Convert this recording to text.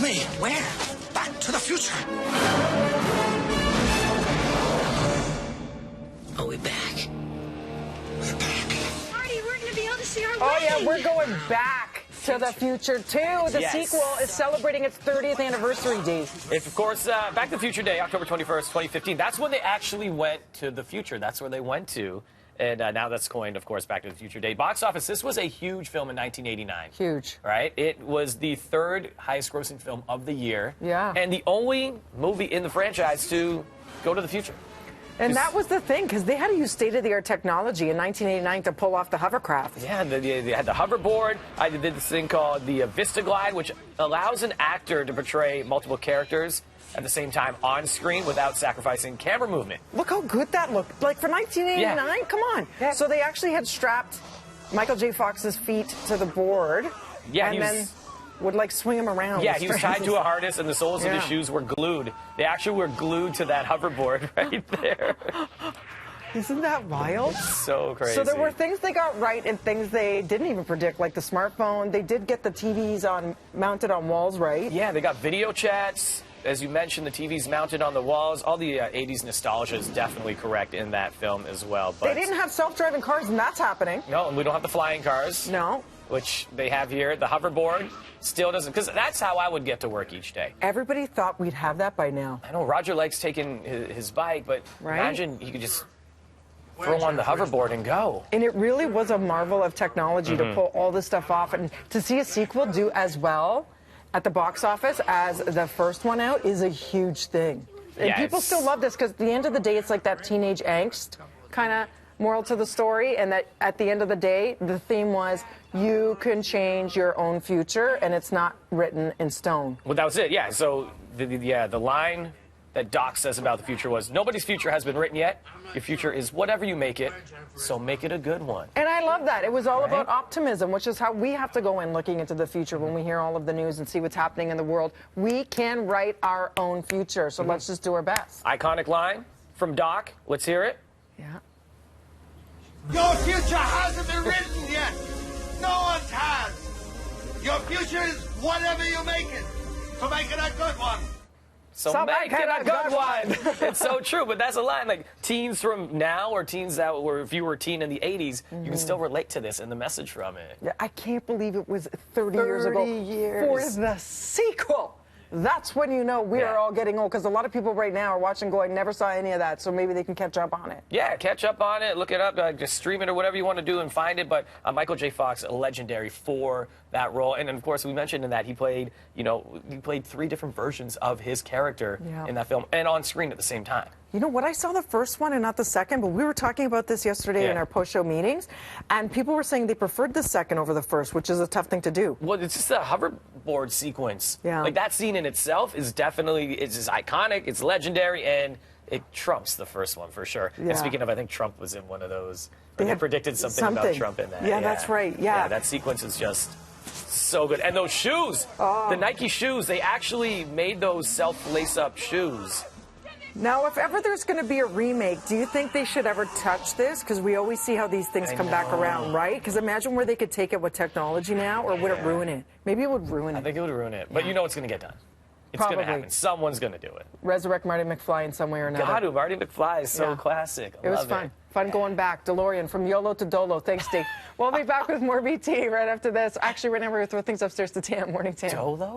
me. Where? Back to the future. Are we back? We're back. Marty, we're going to be able to see our Oh, wedding. yeah, we're going back to the future, too. The sequel is celebrating its 30th anniversary, Dave. It's, of course, Back to the Future Day, October 21st, 2015. That's when they actually went to the future. That's where they went to. And now that's coined, of course, Back to the Future Day. Box office, this was a huge film in 1989. Huge. Right? It was the third highest grossing film of the year. Yeah. And the only movie in the franchise to go to the future. And that was the thing, because they had to use state-of-the-art technology in 1989 to pull off the hovercraft. Yeah, they had the hoverboard. I did this thing called the Vistaglide, which allows an actor to portray multiple characters at the same time on screen without sacrificing camera movement. Look how good that looked. Like, for 1989? Yeah. Come on. Yeah. So they actually had strapped Michael J. Fox's feet to the board. Yeah, and then would, like, swing him around. Yeah, he was tied to a harness, and the soles of his shoes were glued. They actually were glued to that hoverboard right there. Isn't that wild? So crazy. So there were things they got right and things they didn't even predict, like the smartphone. They did get the TVs mounted on walls right. Yeah, they got video chats. As you mentioned, the TVs mounted on the walls. All the 80s nostalgia is definitely correct in that film as well. But they didn't have self-driving cars, and that's happening. No, and we don't have the flying cars. No. Which they have here. The hoverboard still doesn't, because that's how I would get to work each day. Everybody thought we'd have that by now. I know Roger likes taking his bike, but imagine he could just throw on the hoverboard and go. And it really was a marvel of technology to pull all this stuff off. And to see a sequel do as well at the box office as the first one out is a huge thing. And people still love this because at the end of the day, it's like that teenage angst kind of moral to the story, and that at the end of the day, the theme was you can change your own future, and it's not written in stone. Well, that was it, yeah. So, the line that Doc says about the future was, nobody's future has been written yet. Your future is whatever you make it, so make it a good one. And I love that. It was all about optimism, which is how we have to go in looking into the future when we hear all of the news and see what's happening in the world. We can write our own future, so let's just do our best. Iconic line from Doc. Let's hear it. Yeah. Your future hasn't been written yet. No one's has. Your future is whatever you make it. So make it a good one. So make it a good one. It's so true, but that's a line. Like, teens from now or teens that were, if you were a teen in the 80s, you can still relate to this and the message from it. Yeah, I can't believe it was 30 years ago for the sequel. That's when you know we are all getting old, because a lot of people right now are watching going, never saw any of that, so maybe they can catch up on it. Yeah, catch up on it, look it up, just stream it or whatever you want to do and find it. But Michael J. Fox, legendary for that role. And of course, we mentioned in that he played, he played 3 different versions of his character in that film and on screen at the same time. You know what? I saw the first one and not the second, but we were talking about this yesterday in our post-show meetings, and people were saying they preferred the second over the first, which is a tough thing to do. Well, it's just a hoverboard sequence. Yeah. Like, that scene in itself is definitely, it's just iconic, it's legendary, and it trumps the first one for sure. Yeah. And speaking of, I think Trump was in one of those. They predicted something about Trump in that. Yeah, that's right. Yeah, that sequence is just so good. And those shoes, the Nike shoes, they actually made those self-lace-up shoes. Now, if ever there's going to be a remake, do you think they should ever touch this? Because we always see how these things come back around, right? Because imagine where they could take it with technology now, or would it ruin it? Maybe it would ruin it. I think it would ruin it. But you know it's going to get done. It's going to happen. Someone's going to do it. Resurrect Marty McFly in some way or another. God, Marty McFly is so classic. It was fun. Fun going back. DeLorean from YOLO to Dolo. Thanks, Steve. We'll be back with more BT right after this. Actually, right now we're going to throw things upstairs to Tam. Morning, Tam. Dolo?